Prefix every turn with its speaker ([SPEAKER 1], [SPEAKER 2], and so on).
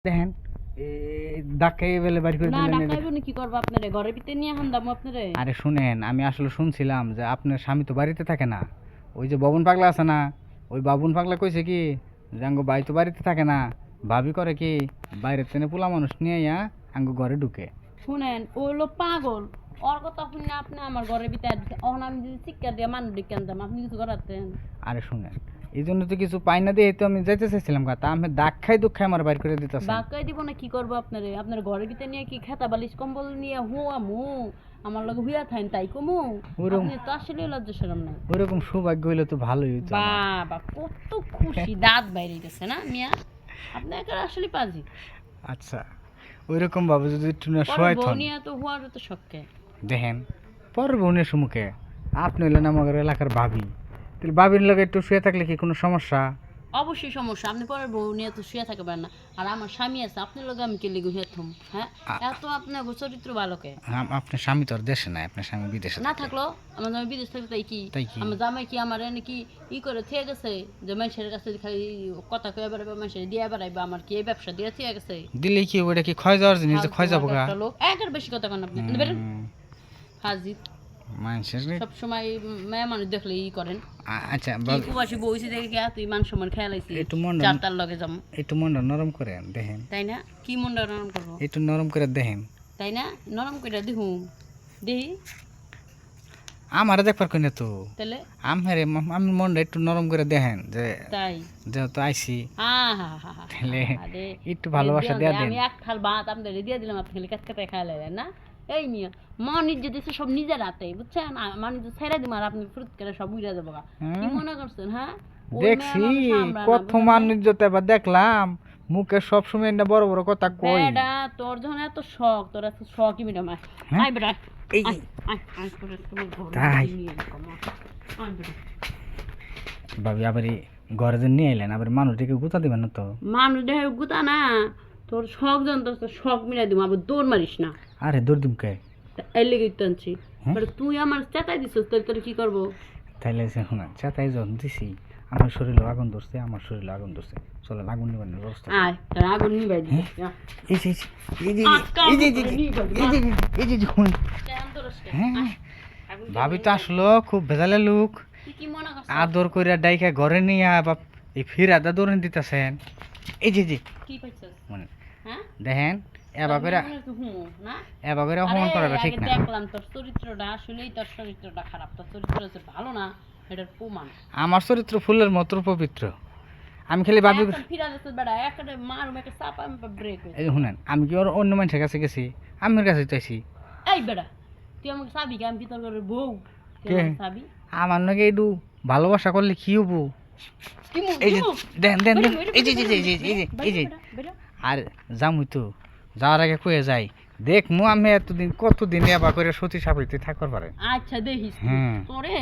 [SPEAKER 1] দেখেন ডাক্কাই বেলে বাড়ি করে
[SPEAKER 2] না
[SPEAKER 1] দিলেন।
[SPEAKER 2] ডাকাইবো না, কি করবো আপনারে ঘরের ভিতরে নিয়ে হান্দামো আপনারে।
[SPEAKER 1] আরে শুনেন, আমি আসলে শুনছিলাম যে আপনার স্বামী তো বাড়িতে থাকে না, ওই যে বাবুন পাগলা আছে না, ওই বাবুন পাগলা কইছে কি যে আঙ্গো ভাই তো বাড়িতে থাকে না, ভাবি করে কি বাইরের থেকে পোলা মানুষ নিয়ে আঙ্গো ঘরে ঢুকে।
[SPEAKER 2] শুনেন ও হলো পাগল, ওর কথা শুনে আপনি আমার ঘরের ভিতরে দিতে অহন আমি যদি শিক্ষা দিয়ে মানুষ ডেকে আনতাম আপনি কিছু করাতেন।
[SPEAKER 1] আরে শুনেন, এই জন্য তো কিছু পাই না দিয়ে তো আমি যাইতে চাইছিলাম, কথা আমি দাগ খাই দুঃখ খাই আমার বাইর করে দিতেছে।
[SPEAKER 2] বাক্কাই দিব না, কি করবো আপনারে, আপনার ঘরের ভিতরে নিয়ে কি খেতা বালিশ কম্বল নিয়ে হুয়ামু আমার লগে হুইয়া থাইন তাই কমু?
[SPEAKER 1] ওরকম
[SPEAKER 2] আপনি তো আসলে লজ্জা শরম নাই।
[SPEAKER 1] ওইরকম সৌভাগ্য হইলে তো ভালোই হইতো আমার।
[SPEAKER 2] বাবা কত খুশি, দাঁত বাইরে গেছে না মিয়া, আপনি একা আসলে পাজি।
[SPEAKER 1] আচ্ছা, ওইরকম ভাবে যদি একটু না
[SPEAKER 2] পরে
[SPEAKER 1] সহায়
[SPEAKER 2] বউ
[SPEAKER 1] থন।
[SPEAKER 2] নিয়ে তো হুয়ার তো শখকে।
[SPEAKER 1] দেখেন পর বোনের সম্মুখে আপনি হইলেন আমার এলাকার ভাবি, তাহলে ভাবির লগে একটু শুয়ে থাকলে কি কোনো সমস্যা?
[SPEAKER 2] অবশ্যই সমস্যা, আপনি পরের বউ নিয়ে তো শুয়ে থাকতে পারেন না। আর আমার স্বামী আছে, আপনার লগে আমি কে লিগু হেথম? হ্যাঁ, এত আপনার চরিত্র ভালোকে।
[SPEAKER 1] আপনার স্বামী তো আর দেশে নাই, আপনার স্বামী বিদেশে
[SPEAKER 2] না
[SPEAKER 1] থাকে।
[SPEAKER 2] থাকলো আমার জামাই বিদেশ থাকলে তাই কি?
[SPEAKER 1] তাই কি?
[SPEAKER 2] আমার জামাই কি আমার এনে কি ই করে থেকে গেছে যে মানুষের কাছে খালি কথা কয়ে বেড়াবে, মানুষের দিয়ে বেড়াইবে, আমার কি এই ব্যবসা দিয়ে থেকে গেছে?
[SPEAKER 1] দিলে কি ওটা কি ক্ষয় যাওয়ার জিনিস যে ক্ষয় যাবো গা?
[SPEAKER 2] একটা লোক একের বেশি কথা কেন আপনি বেরেন হাজির
[SPEAKER 1] মানুষের
[SPEAKER 2] সবসময় মেয়ে মানুষ দেখলে ই করেন।
[SPEAKER 1] আচ্ছা
[SPEAKER 2] কি কুবাসী বইছি দেখে কি তুই মান সম্মান খেয়াল আইছি
[SPEAKER 1] একটু মন
[SPEAKER 2] চার তার লগে যাম,
[SPEAKER 1] একটু মনটা নরম করে দেখেন,
[SPEAKER 2] তাই না? কি মনটা নরম করবো,
[SPEAKER 1] একটু নরম করে দেখেন।
[SPEAKER 2] তাই না? নরম করে দেখুন, দেখি
[SPEAKER 1] আমার দেখবার কই না তো,
[SPEAKER 2] তাহলে
[SPEAKER 1] আমি মনটা একটু নরম করে দেখেন যে
[SPEAKER 2] তাই
[SPEAKER 1] যেহেতু আইসি তাহলে
[SPEAKER 2] আরে
[SPEAKER 1] একটু ভালোবাসা দেয়া দেন।
[SPEAKER 2] আমি এক থাল ভাত আপনাদের দিয়ে দিলাম, আপনি খালি কাটকাতে খাইয়া লাইলেন না। এই মিয়া মন ইজ্জত দিচ্ছে সব নিজের হাতে, বুঝছেন? মান ইজ্জত ছেড়ে দিব আর আপনি ফুরুত করে সব উড়ে যাবো গা। কি মনে করছেন? হ্যাঁ, ওই মেয়ে
[SPEAKER 1] দেখছি
[SPEAKER 2] মানুষ আমরা না,
[SPEAKER 1] কত
[SPEAKER 2] বুঝলেন না?
[SPEAKER 1] মানুষ এবার দেখলাম মুখে সব সময় না বড় বড় কথা কই।
[SPEAKER 2] বেডা তোর যখন এত শখ, তোর এত শখই মিটাম।
[SPEAKER 1] হ্যাঁ?
[SPEAKER 2] আয় বেটা,
[SPEAKER 1] এই
[SPEAKER 2] আয় আয় আয় করে তোমার ঘরে
[SPEAKER 1] তাই?
[SPEAKER 2] নিয়ে এলাম, আয় বেটা।
[SPEAKER 1] ভাবি আবার এই ঘরে যে নিয়ে এলেন, আবার মানুষটাকে গুতা দিবেন না তো?
[SPEAKER 2] মানুষ দেখে গুতা না, তোর শখ জানতো, তোর শখ মিলাই দিব, আবার দৌড় মারিস না।
[SPEAKER 1] আরে দৌড় দিমকে
[SPEAKER 2] এর লেগে টানছি।
[SPEAKER 1] হ্যাঁ?
[SPEAKER 2] তুই আমার চেতাই দিছিস, তোর কি করবো?
[SPEAKER 1] তাইলে শুনেন, চেতাই যখন দিছি আমার শরীরে আগুন ধরছে, আমার শরীরে আগুন ধরছে, চলে আগুন নিবেন ব্যবস্থা করি।
[SPEAKER 2] আয় তোর আগুন নিবাই দিবি।
[SPEAKER 1] এই যে এই যে এই যে এই যে শুনুন। হ্যাঁ, ভাবি তো আসলো খুব ভেজালে লোক,
[SPEAKER 2] তুই কি মনে করছিস?
[SPEAKER 1] আদর করে ডাইকা ঘরে নিয়ে বাপ এই ফিরাদা দৌড়ে দিতেছেন। এই যে
[SPEAKER 2] কি পাইছিস?
[SPEAKER 1] মানে
[SPEAKER 2] হ্যাঁ,
[SPEAKER 1] দেখেন এবার করে
[SPEAKER 2] না
[SPEAKER 1] এবার করে অপমান করাটা ঠিক না।
[SPEAKER 2] দেখলাম তোর চরিত্রটা, আসলেই তোর চরিত্রটা খারাপ, তোর চরিত্র হচ্ছে ভালো না, এটার প্রমাণ।
[SPEAKER 1] আমার চরিত্র ফুলের মতো পবিত্র, আমি খালি ভাবি।
[SPEAKER 2] এখন ফিরা যাচ্ছে বেড়া, একটা মারুম একটা চাপা ব্রেক।
[SPEAKER 1] এই শুনেন, আমি কি ওর অন্য মানুষের কাছে গেছি? আমার কাছে তো আইছি।
[SPEAKER 2] এই বেড়া তুই আমাকে চাবি কে? আমি কি তোর ঘরের বউ? তুই
[SPEAKER 1] কে?
[SPEAKER 2] আমাকে চাবি?
[SPEAKER 1] আমার নাকি একটু ভালোবাসা করলে কি হবো? এই যে দেন দেন দেন, এই যে এই যে আর যামুই তো, যাওয়ার আগে কয়ে যাই দেখ মু আমি এতদিন কতদিন এবার করে সতী সাবিত্রী থাকবার পারে।
[SPEAKER 2] আচ্ছা দেখিস
[SPEAKER 1] হ্যাঁ।
[SPEAKER 2] তোরে